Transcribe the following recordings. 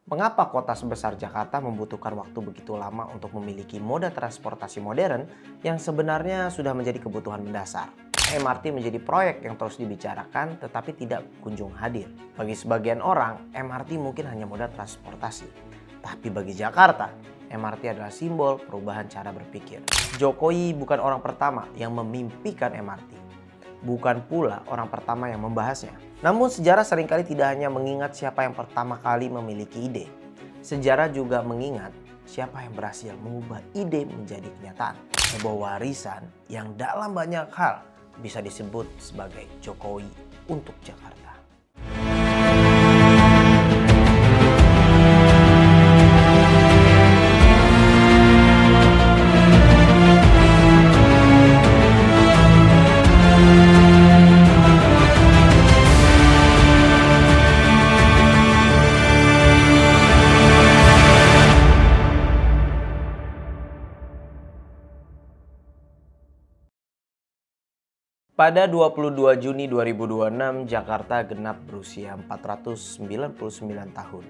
Mengapa kota sebesar Jakarta membutuhkan waktu begitu lama untuk memiliki moda transportasi modern yang sebenarnya sudah menjadi kebutuhan mendasar? MRT menjadi proyek yang terus dibicarakan tetapi tidak kunjung hadir. Bagi sebagian orang, MRT mungkin hanya moda transportasi. Tapi bagi Jakarta, MRT adalah simbol perubahan cara berpikir. Jokowi bukan orang pertama yang memimpikan MRT. Bukan pula orang pertama yang membahasnya. Namun sejarah seringkali tidak hanya mengingat siapa yang pertama kali memiliki ide. Sejarah juga mengingat siapa yang berhasil mengubah ide menjadi kenyataan. Sebuah warisan yang dalam banyak hal bisa disebut sebagai Jokowi untuk Jakarta. Pada 22 Juni 2026, Jakarta genap berusia 499 tahun.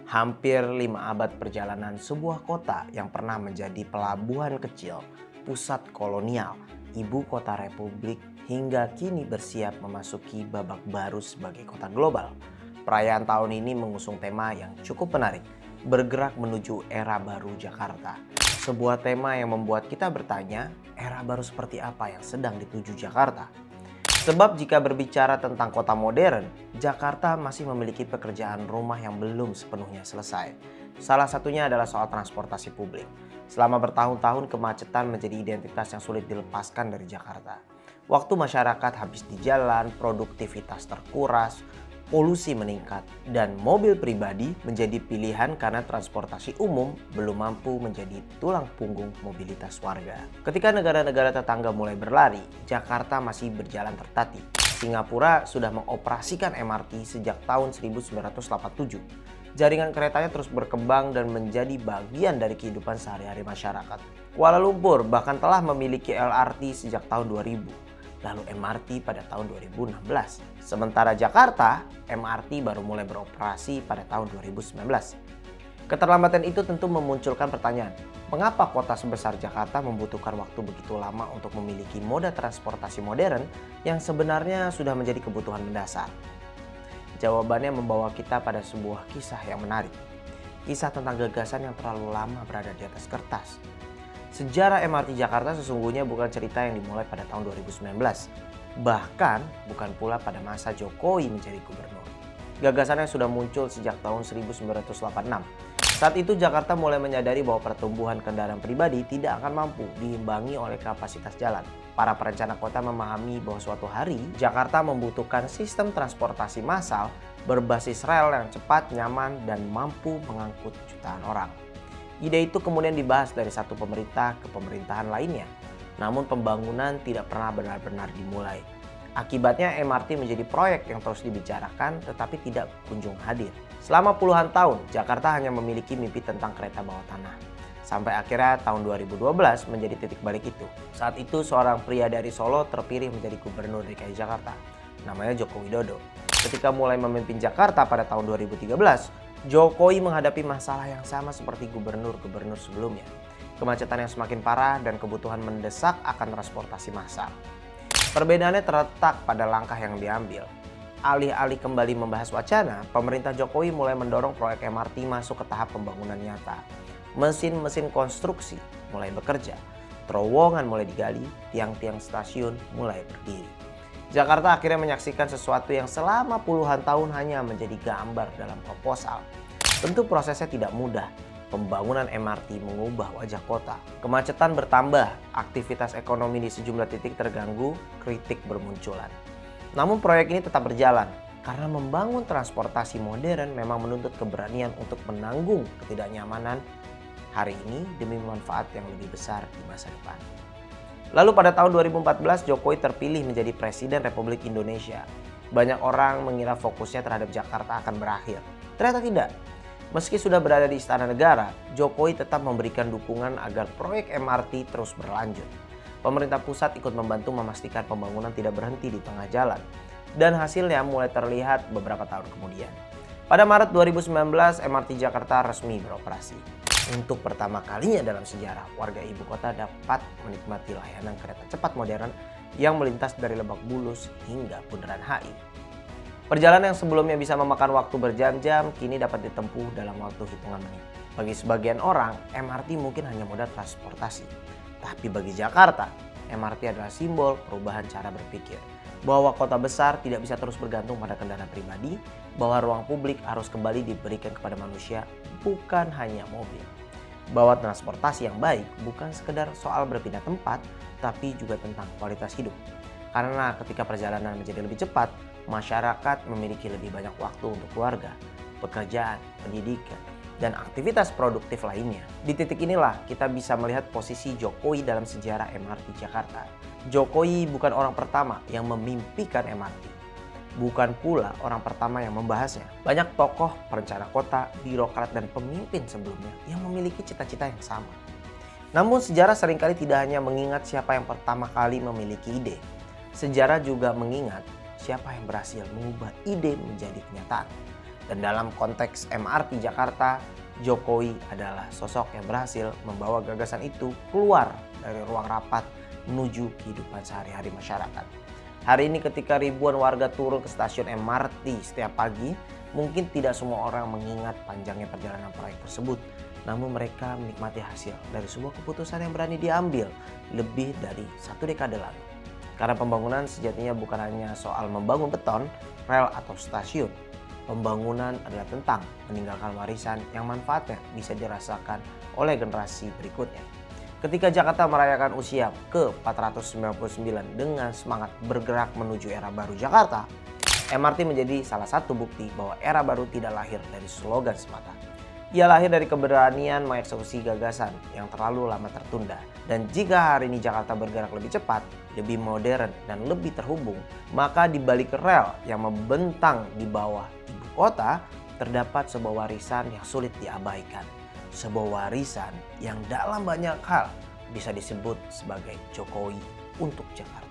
Hampir 5 abad perjalanan sebuah kota yang pernah menjadi pelabuhan kecil, pusat kolonial, ibu kota republik, hingga kini bersiap memasuki babak baru sebagai kota global. Perayaan tahun ini mengusung tema yang cukup menarik, bergerak menuju era baru Jakarta. Sebuah tema yang membuat kita bertanya, era baru seperti apa yang sedang dituju Jakarta? Sebab jika berbicara tentang kota modern, Jakarta masih memiliki pekerjaan rumah yang belum sepenuhnya selesai. Salah satunya adalah soal transportasi publik. Selama bertahun-tahun kemacetan menjadi identitas yang sulit dilepaskan dari Jakarta. Waktu masyarakat habis di jalan, produktivitas terkuras, polusi meningkat, dan mobil pribadi menjadi pilihan karena transportasi umum belum mampu menjadi tulang punggung mobilitas warga. Ketika negara-negara tetangga mulai berlari, Jakarta masih berjalan tertatih. Singapura sudah mengoperasikan MRT sejak tahun 1987. Jaringan keretanya terus berkembang dan menjadi bagian dari kehidupan sehari-hari masyarakat. Kuala Lumpur bahkan telah memiliki LRT sejak tahun 2000. Lalu MRT pada tahun 2016. Sementara Jakarta, MRT baru mulai beroperasi pada tahun 2019. Keterlambatan itu tentu memunculkan pertanyaan, mengapa kota sebesar Jakarta membutuhkan waktu begitu lama untuk memiliki moda transportasi modern yang sebenarnya sudah menjadi kebutuhan mendasar? Jawabannya membawa kita pada sebuah kisah yang menarik. Kisah tentang gagasan yang terlalu lama berada di atas kertas. Sejarah MRT Jakarta sesungguhnya bukan cerita yang dimulai pada tahun 2019. Bahkan bukan pula pada masa Jokowi menjadi gubernur. Gagasannya sudah muncul sejak tahun 1986. Saat itu Jakarta mulai menyadari bahwa pertumbuhan kendaraan pribadi tidak akan mampu diimbangi oleh kapasitas jalan. Para perencana kota memahami bahwa suatu hari Jakarta membutuhkan sistem transportasi massal berbasis rel yang cepat, nyaman, dan mampu mengangkut jutaan orang. Ide itu kemudian dibahas dari satu pemerintah ke pemerintahan lainnya. Namun pembangunan tidak pernah benar-benar dimulai. Akibatnya MRT menjadi proyek yang terus dibicarakan tetapi tidak kunjung hadir. Selama puluhan tahun, Jakarta hanya memiliki mimpi tentang kereta bawah tanah. Sampai akhirnya tahun 2012 menjadi titik balik itu. Saat itu seorang pria dari Solo terpilih menjadi gubernur DKI Jakarta. Namanya Joko Widodo. Ketika mulai memimpin Jakarta pada tahun 2013, Jokowi menghadapi masalah yang sama seperti gubernur-gubernur sebelumnya. Kemacetan yang semakin parah dan kebutuhan mendesak akan transportasi massal. Perbedaannya terletak pada langkah yang diambil. Alih-alih kembali membahas wacana, pemerintah Jokowi mulai mendorong proyek MRT masuk ke tahap pembangunan nyata. Mesin-mesin konstruksi mulai bekerja, terowongan mulai digali, tiang-tiang stasiun mulai berdiri. Jakarta akhirnya menyaksikan sesuatu yang selama puluhan tahun hanya menjadi gambar dalam proposal. Tentu prosesnya tidak mudah. Pembangunan MRT mengubah wajah kota. Kemacetan bertambah, aktivitas ekonomi di sejumlah titik terganggu, kritik bermunculan. Namun proyek ini tetap berjalan karena membangun transportasi modern memang menuntut keberanian untuk menanggung ketidaknyamanan hari ini demi manfaat yang lebih besar di masa depan. Lalu pada tahun 2014 Jokowi terpilih menjadi Presiden Republik Indonesia. Banyak orang mengira fokusnya terhadap Jakarta akan berakhir. Ternyata tidak. Meski sudah berada di Istana Negara, Jokowi tetap memberikan dukungan agar proyek MRT terus berlanjut. Pemerintah pusat ikut membantu memastikan pembangunan tidak berhenti di tengah jalan. Dan hasilnya mulai terlihat beberapa tahun kemudian. Pada Maret 2019, MRT Jakarta resmi beroperasi. Untuk pertama kalinya dalam sejarah, warga ibu kota dapat menikmati layanan kereta cepat modern yang melintas dari Lebak Bulus hingga Bundaran HI. Perjalanan yang sebelumnya bisa memakan waktu berjam-jam, kini dapat ditempuh dalam waktu hitungan menit. Bagi sebagian orang, MRT mungkin hanya moda transportasi. Tapi bagi Jakarta, MRT adalah simbol perubahan cara berpikir. Bahwa kota besar tidak bisa terus bergantung pada kendaraan pribadi, bahwa ruang publik harus kembali diberikan kepada manusia, bukan hanya mobil. Bahwa transportasi yang baik bukan sekedar soal berpindah tempat, tapi juga tentang kualitas hidup. Karena ketika perjalanan menjadi lebih cepat, masyarakat memiliki lebih banyak waktu untuk keluarga, pekerjaan, pendidikan, dan aktivitas produktif lainnya. Di titik inilah kita bisa melihat posisi Jokowi dalam sejarah MRT Jakarta. Jokowi bukan orang pertama yang memimpikan MRT. Bukan pula orang pertama yang membahasnya. Banyak tokoh, perencana kota, birokrat, dan pemimpin sebelumnya yang memiliki cita-cita yang sama. Namun sejarah seringkali tidak hanya mengingat siapa yang pertama kali memiliki ide. Sejarah juga mengingat siapa yang berhasil mengubah ide menjadi kenyataan. Dan dalam konteks MRT Jakarta, Jokowi adalah sosok yang berhasil membawa gagasan itu keluar dari ruang rapat menuju kehidupan sehari-hari masyarakat. Hari ini ketika ribuan warga turun ke stasiun MRT setiap pagi, mungkin tidak semua orang mengingat panjangnya perjalanan proyek tersebut. Namun mereka menikmati hasil dari sebuah keputusan yang berani diambil lebih dari 1 dekade lalu. Karena pembangunan sejatinya bukan hanya soal membangun beton, rel, atau stasiun. Pembangunan adalah tentang meninggalkan warisan yang manfaatnya bisa dirasakan oleh generasi berikutnya. Ketika Jakarta merayakan usia ke-499 dengan semangat bergerak menuju era baru Jakarta, MRT menjadi salah satu bukti bahwa era baru tidak lahir dari slogan semata. Ia lahir dari keberanian mengeksekusi gagasan yang terlalu lama tertunda. Dan jika hari ini Jakarta bergerak lebih cepat, lebih modern, dan lebih terhubung, maka di balik rel yang membentang di bawah ibu kota, terdapat sebuah warisan yang sulit diabaikan. Sebuah warisan yang dalam banyak hal bisa disebut sebagai Jokowi untuk Jakarta.